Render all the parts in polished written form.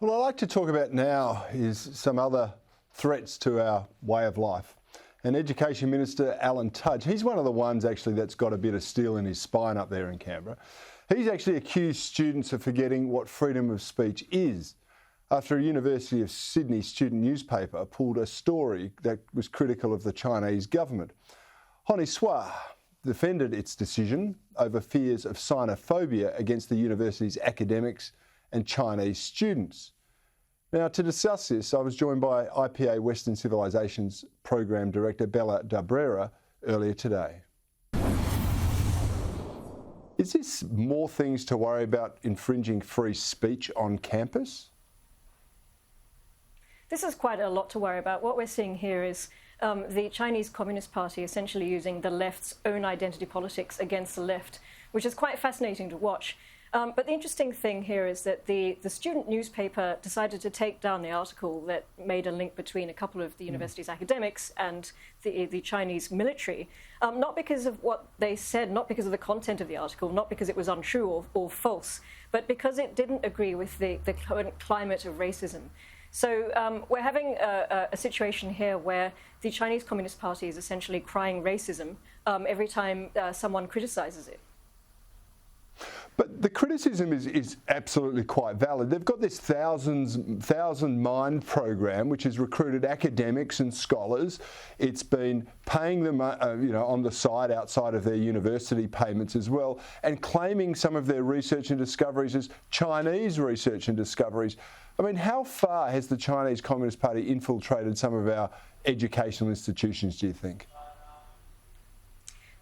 What I'd like to talk about now is some other threats to our way of life. And Education Minister Alan Tudge, he's one of the ones actually that's got a bit of steel in his spine up there in Canberra. He's actually accused students of forgetting what freedom of speech is after a University of Sydney student newspaper pulled a story that was critical of the Chinese government. Honi Soit defended its decision over fears of Sinophobia against the university's academics and Chinese students. Now, to discuss this, I was joined by IPA Western Civilizations Program Director Bella Dabrera earlier today. Is this more things to worry about infringing free speech on campus? This is quite a lot to worry about. What we're seeing here is the Chinese Communist Party essentially using the left's own identity politics against the left, which is quite fascinating to watch. But the interesting thing here is that the student newspaper decided to take down the article that made a link between a couple of the university's academics and the Chinese military, not because of what they said, not because of the content of the article, not because it was untrue or false, but because it didn't agree with the current climate of racism. So we're having a situation here where the Chinese Communist Party is essentially crying racism every time someone criticizes it. But the criticism is absolutely quite valid. They've got this Thousand Mind program, which has recruited academics and scholars. It's been paying them, on the side outside of their university payments as well, and claiming some of their research and discoveries as Chinese research and discoveries. I mean, how far has the Chinese Communist Party infiltrated some of our educational institutions, do you think?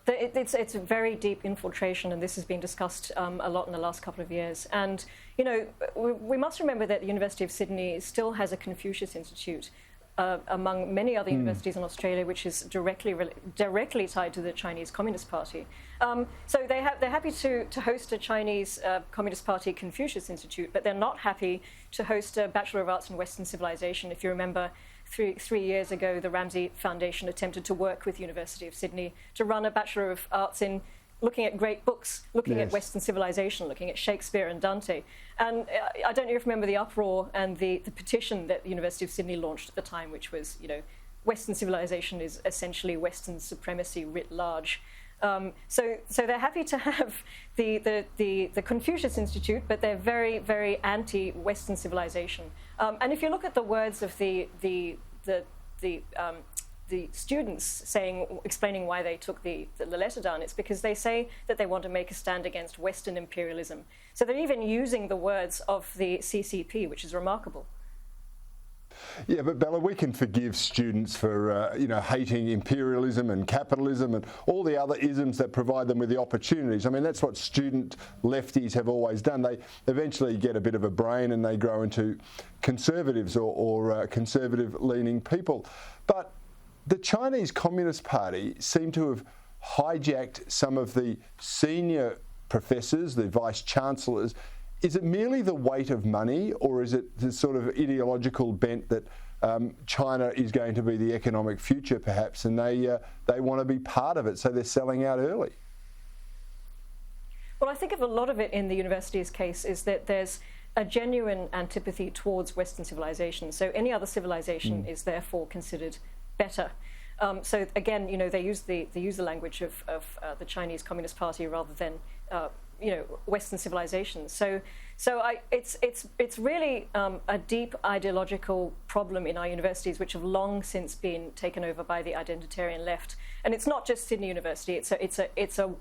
It's a very deep infiltration, and this has been discussed a lot in the last couple of years. And, we must remember that the University of Sydney still has a Confucius Institute among many other universities in Australia, which is directly tied to the Chinese Communist Party. So they're happy to host a Chinese Communist Party Confucius Institute, but they're not happy to host a Bachelor of Arts in Western Civilization. If you remember, three years ago, the Ramsay Foundation attempted to work with University of Sydney to run a Bachelor of Arts in looking at great books, looking at Western civilization, looking at Shakespeare and Dante. And I don't know if you remember the uproar and the petition that the University of Sydney launched at the time, which was, Western civilization is essentially Western supremacy writ large. So they're happy to have the Confucius Institute, but they're very, very anti-Western civilization. And if you look at the words of the students explaining why they took the letter down, it's because they say that they want to make a stand against Western imperialism. So they're even using the words of the CCP, which is remarkable. Yeah, but Bella, we can forgive students for, hating imperialism and capitalism and all the other isms that provide them with the opportunities. I mean, that's what student lefties have always done. They eventually get a bit of a brain and they grow into conservatives or conservative-leaning people. But the Chinese Communist Party seem to have hijacked some of the senior professors, the vice-chancellors. Is it merely the weight of money, or is it the sort of ideological bent that China is going to be the economic future, perhaps, and they want to be part of it, so they're selling out early? Well, I think of a lot of it in the university's case is that there's a genuine antipathy towards Western civilization. So any other civilization is therefore considered better. So again, they use the language of the Chinese Communist Party rather than Western civilization. So it's really a deep ideological problem in our universities, which have long since been taken over by the identitarian left. And it's not just Sydney University; it's a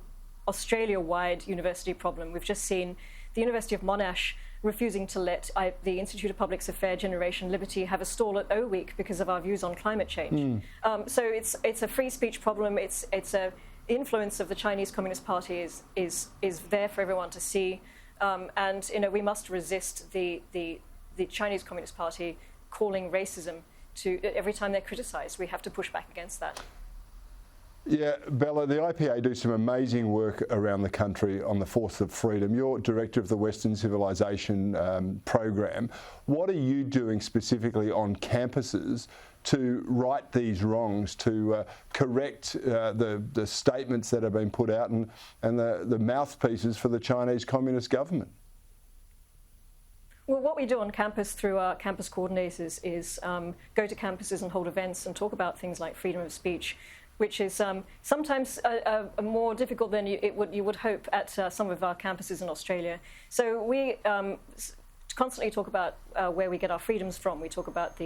Australia-wide university problem. We've just seen the University of Monash refusing to let the Institute of Public Affairs Generation Liberty have a stall at O Week because of our views on climate change. So it's a free speech problem. It's a influence of the Chinese Communist Party is there for everyone to see, and we must resist the Chinese Communist Party calling racism to every time they're criticised. We have to push back against that. Yeah, Bella, the IPA do some amazing work around the country on the force of freedom. You're director of the Western Civilization program. What are you doing specifically on campuses to right these wrongs, to correct the statements that have been put out and the mouthpieces for the Chinese Communist government? Well, what we do on campus through our campus coordinators is go to campuses and hold events and talk about things like freedom of speech, which is sometimes more difficult than you would hope at some of our campuses in Australia. So we constantly talk about where we get our freedoms from. We talk about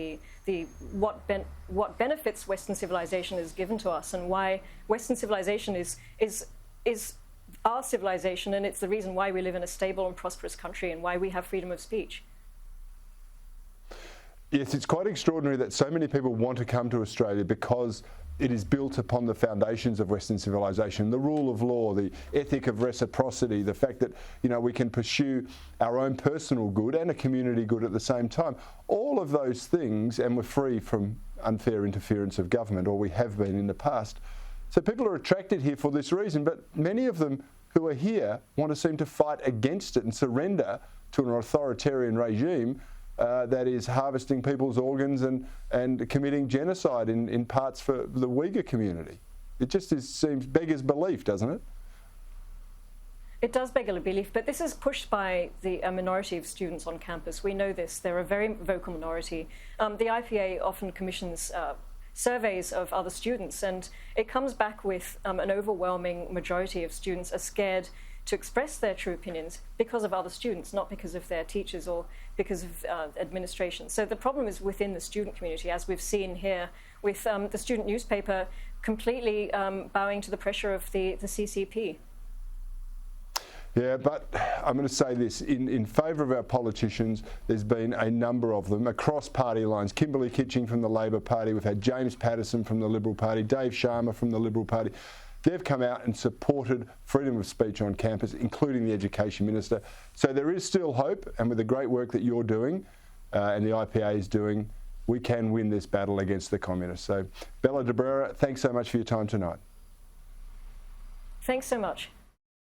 what benefits Western civilization has given to us, and why Western civilization is our civilization, and it's the reason why we live in a stable and prosperous country and why we have freedom of speech. Yes, it's quite extraordinary that so many people want to come to Australia because it is built upon the foundations of Western civilization, the rule of law, the ethic of reciprocity, the fact that, you know, we can pursue our own personal good and a community good at the same time. All of those things, and we're free from unfair interference of government, or we have been in the past. So people are attracted here for this reason, but many of them who are here want to seem to fight against it and surrender to an authoritarian regime that is harvesting people's organs and committing genocide in parts for the Uyghur community. It just seems beggars belief, doesn't it? It does beg a belief, but this is pushed by a minority of students on campus. We know this. They're a very vocal minority. The IPA often commissions surveys of other students, and it comes back with an overwhelming majority of students are scared to express their true opinions because of other students, not because of their teachers or because of administration. So the problem is within the student community, as we've seen here with the student newspaper completely bowing to the pressure of the CCP. Yeah, but I'm going to say this, in favour of our politicians, there's been a number of them across party lines. Kimberley Kitching from the Labor Party, we've had James Patterson from the Liberal Party, Dave Sharma from the Liberal Party. They've come out and supported freedom of speech on campus, including the Education Minister. So there is still hope, and with the great work that you're doing and the IPA is doing, we can win this battle against the communists. So Bella de Brera, thanks so much for your time tonight. Thanks so much.